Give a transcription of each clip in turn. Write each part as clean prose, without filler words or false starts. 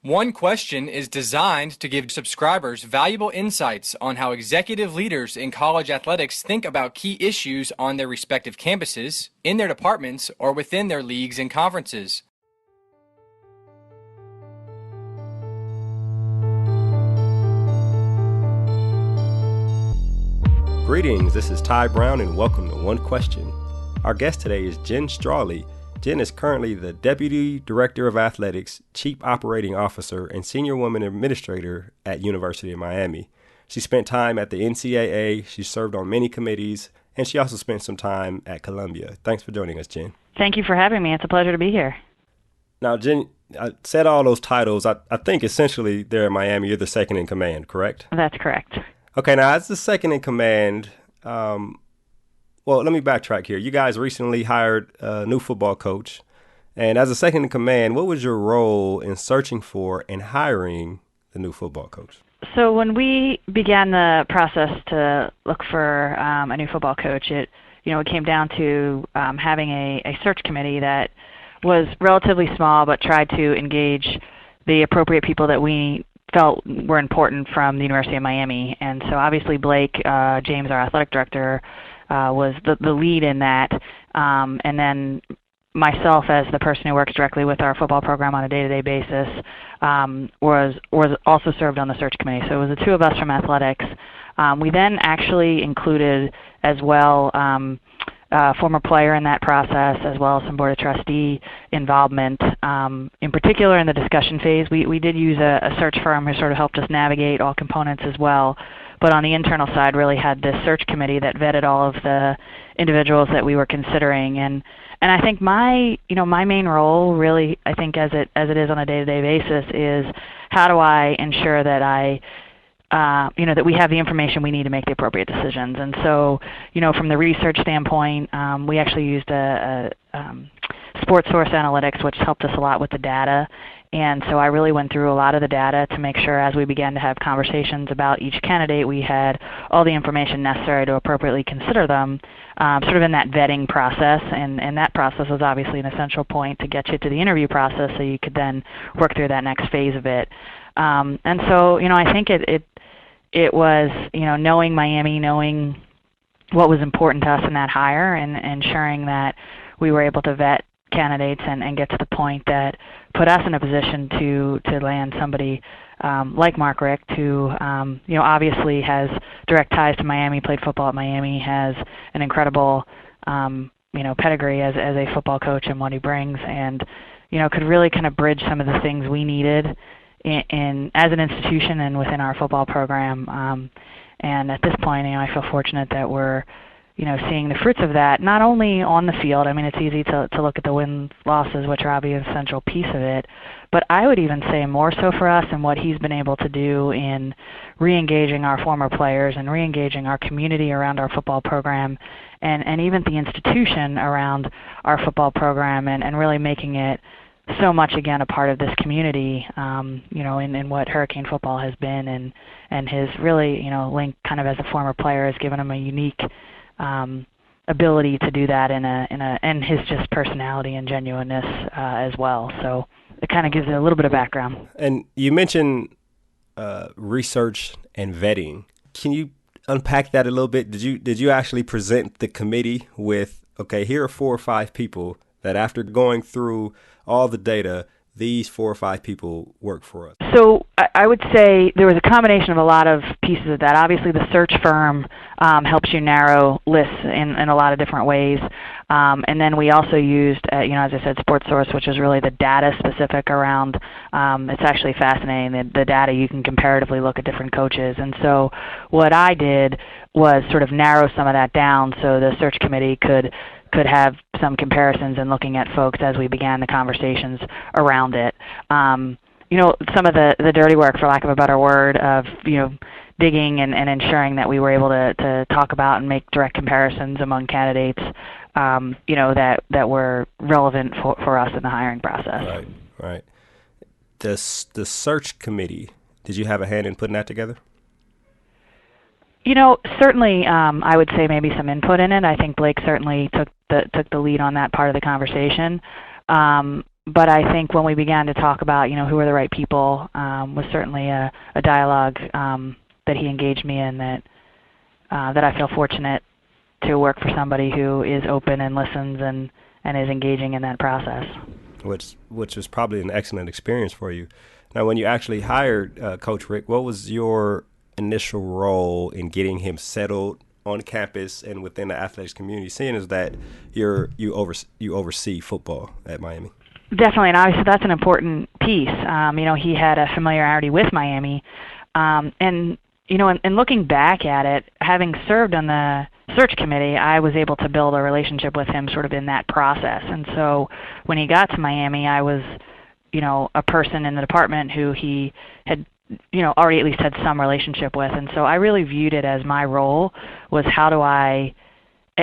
One Question is designed to give subscribers valuable insights on how executive leaders in college athletics think about key issues on their respective campuses, in their departments, or within their leagues and conferences. Greetings, this is Tai Brown and welcome to One Question. Our guest today is Jenn Strawley. Jenn is currently the Deputy Director of Athletics, Chief Operating Officer, and Senior Woman Administrator at University of Miami. She spent time at the NCAA, she served on many committees, and she also spent some time at Columbia. Thanks for joining us, Jenn. Thank you for having me. It's a pleasure to be here. Now, Jenn, I said all those titles. I think essentially there at Miami, you're the second in command, correct? That's correct. Okay, now as the second in command, well, let me backtrack here. You guys recently hired a new football coach. And as a second in command, what was your role in searching for and hiring the new football coach? So when we began the process to look for a new football coach, it came down to having a search committee that was relatively small but tried to engage the appropriate people that we felt were important from the University of Miami. And so obviously Blake James, our athletic director, was the lead in that. And then myself, as the person who works directly with our football program on a day-to-day basis, was also served on the search committee. So it was the two of us from athletics. We then actually included as well a former player in that process, as well as some board of trustee involvement. In particular, in the discussion phase, we did use a search firm who sort of helped us navigate all components as well. But on the internal side, really had this search committee that vetted all of the individuals that we were considering. And I think my main role, really, I think as it is on a day-to-day basis, is how do I ensure that that we have the information we need to make the appropriate decisions. And so, from the research standpoint, we actually used a Sports Source Analytics, which helped us a lot with the data. And so I really went through a lot of the data to make sure as we began to have conversations about each candidate, we had all the information necessary to appropriately consider them, sort of in that vetting process. And that process was obviously an essential point to get you to the interview process so you could then work through that next phase of it. And so, I think it was, knowing Miami, knowing what was important to us in that hire, and ensuring that we were able to vet candidates and get to the point that put us in a position to land somebody like Mark Richt, who obviously has direct ties to Miami, played football at Miami, has an incredible pedigree as a football coach and what he brings, and could really kind of bridge some of the things we needed in as an institution and within our football program. And at this point, I feel fortunate that we're seeing the fruits of that, not only on the field. I mean, it's easy to look at the wins, losses, which are obviously an essential piece of it, but I would even say more so for us and what he's been able to do in re-engaging our former players and re-engaging our community around our football program, and even the institution around our football program, and really making it so much again a part of this community, in what Hurricane football has been, and his really, link kind of as a former player has given him a unique ability to do that and his just personality and genuineness as well. So it kind of gives it a little bit of background. And you mentioned research and vetting. Can you unpack that a little bit? Did you actually present the committee with, okay, here are 4 or 5 people that after going through all the data, these 4 or 5 people work for us? So I would say there was a combination of a lot of pieces of that. Obviously, the search firm helps you narrow lists in a lot of different ways. And then we also used, as I said, Sports Source, which is really the data specific around. It's actually fascinating, the data. You can comparatively look at different coaches. And so what I did was sort of narrow some of that down so the search committee could have some comparisons and looking at folks as we began the conversations around it. Some of the dirty work, for lack of a better word, of digging and ensuring that we were able to talk about and make direct comparisons among candidates, that were relevant for us in the hiring process. Right. The search committee, did you have a hand in putting that together? Certainly, I would say maybe some input in it. I think Blake certainly took the lead on that part of the conversation. but I think when we began to talk about, who are the right people, was certainly a dialogue that he engaged me in that I feel fortunate to work for somebody who is open and listens and is engaging in that process. Which was probably an excellent experience for you. Now, when you actually hired Coach Richt, what was your initial role in getting him settled on campus and within the athletics community, seeing as that you oversee football at Miami? Definitely, and obviously that's an important piece. He had a familiarity with Miami, and in looking back at it, having served on the search committee, I was able to build a relationship with him sort of in that process. And so when he got to Miami, I was, a person in the department who he had, already at least had some relationship with. And so I really viewed it as my role was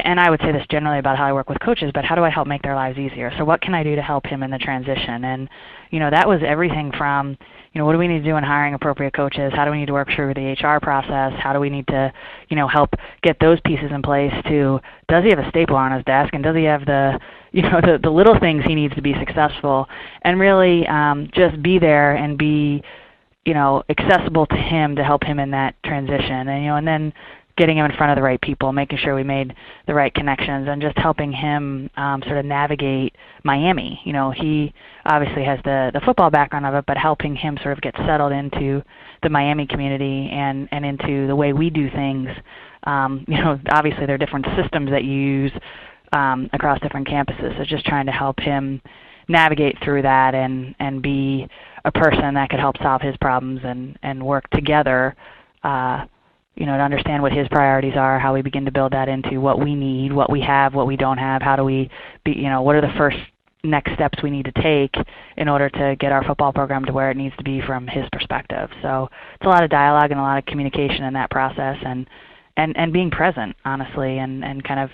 and I would say this generally about how I work with coaches, but how do I help make their lives easier? So what can I do to help him in the transition? And, that was everything from, what do we need to do in hiring appropriate coaches? How do we need to work through the HR process? How do we need to, help get those pieces in place to, does he have a stapler on his desk? And does he have the little things he needs to be successful? And really just be there and be, accessible to him to help him in that transition. And, and then getting him in front of the right people, making sure we made the right connections, and just helping him sort of navigate Miami. He obviously has the football background of it, but helping him sort of get settled into the Miami community and into the way we do things. Obviously there are different systems that you use across different campuses, so just trying to help him navigate through that and be a person that could help solve his problems and work together to understand what his priorities are, how we begin to build that into what we need, what we have, what we don't have, how do we what are the first next steps we need to take in order to get our football program to where it needs to be from his perspective. So it's a lot of dialogue and a lot of communication in that process and being present, honestly, and kind of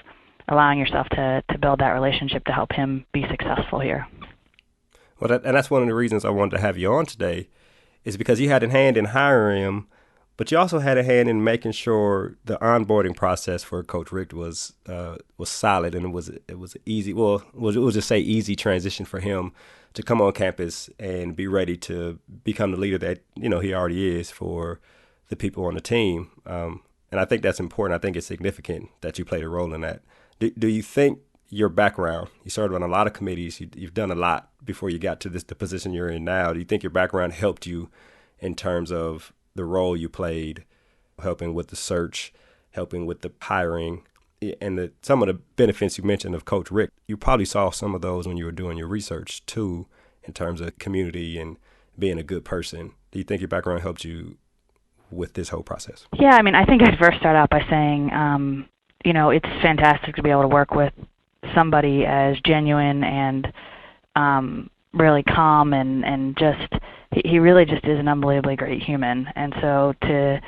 allowing yourself to build that relationship to help him be successful here. Well, that's one of the reasons I wanted to have you on today, is because you had a hand in hiring him, but you also had a hand in making sure the onboarding process for Coach Richt was solid, and it was easy. Well, we'll just say easy transition for him to come on campus and be ready to become the leader that he already is for the people on the team. And I think that's important. I think it's significant that you played a role in that. Do you think your background, you served on a lot of committees, you've done a lot before you got to the position you're in now. Do you think your background helped you in terms of the role you played, helping with the search, helping with the hiring, and some of the benefits you mentioned of Coach Richt? You probably saw some of those when you were doing your research too, in terms of community and being a good person. Do you think your background helped you with this whole process? Yeah, I think I'd first start out by saying, it's fantastic to be able to work with somebody as genuine and really calm and just, he really just is an unbelievably great human. And so to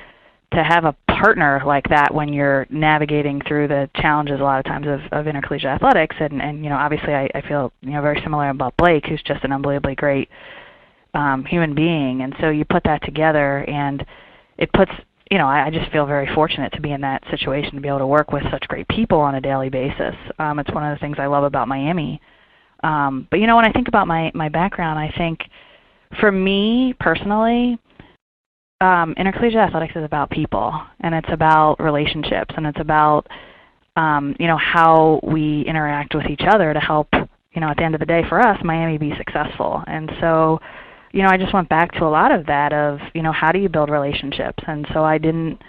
have a partner like that when you're navigating through the challenges a lot of times of intercollegiate athletics, and obviously I feel very similar about Blake, who's just an unbelievably great human being. And so you put that together, and it puts, I just feel very fortunate to be in that situation, to be able to work with such great people on a daily basis. It's one of the things I love about Miami. But when I think about my background, I think for me personally, intercollegiate athletics is about people, and it's about relationships, and it's about how we interact with each other to help, at the end of the day for us, Miami be successful. And so, I just went back to a lot of that of, how do you build relationships? And so I didn't,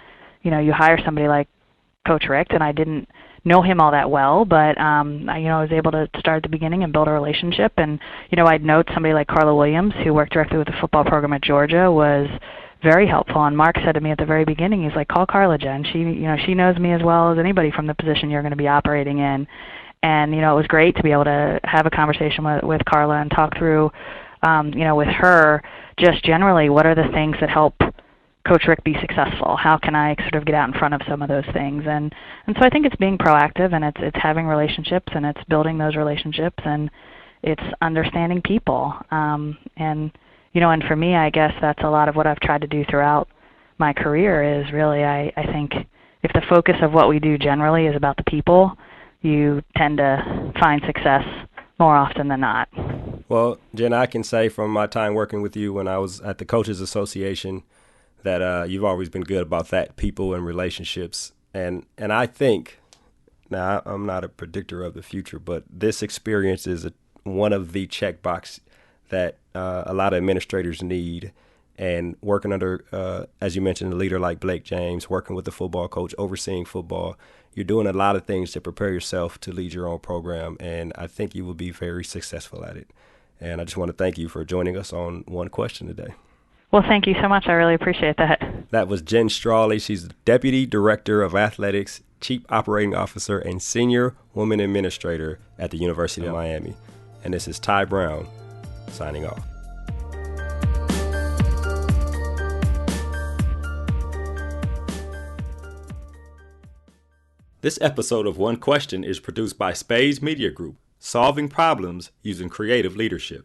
you hire somebody like Coach Richt, and I didn't know him all that well, but I was able to start at the beginning and build a relationship. And I'd note somebody like Carla Williams, who worked directly with the football program at Georgia, was very helpful. And Mark said to me at the very beginning, he's like, call Carla, Jen. She knows me as well as anybody from the position you're going to be operating in. And it was great to be able to have a conversation with Carla and talk through, with her, just generally what are the things that help Coach Richt be successful? How can I sort of get out in front of some of those things? And so I think it's being proactive, and it's having relationships, and it's building those relationships, and it's understanding people. And for me, I guess that's a lot of what I've tried to do throughout my career is really, I think if the focus of what we do generally is about the people, you tend to find success more often than not. Well, Jen, I can say from my time working with you when I was at the Coaches Association that you've always been good about that, people and relationships. And I think, now I'm not a predictor of the future, but this experience is one of the checkbox that a lot of administrators need. And working under, as you mentioned, a leader like Blake James, working with the football coach, overseeing football, you're doing a lot of things to prepare yourself to lead your own program. And I think you will be very successful at it. And I just want to thank you for joining us on One Question today. Well, thank you so much. I really appreciate that. That was Jenn Strawley. She's the Deputy Director of Athletics, Chief Operating Officer, and Senior Woman Administrator at the University of Miami. And this is Tai Brown signing off. This episode of One Question is produced by Spaze Media Group, solving problems using creative leadership.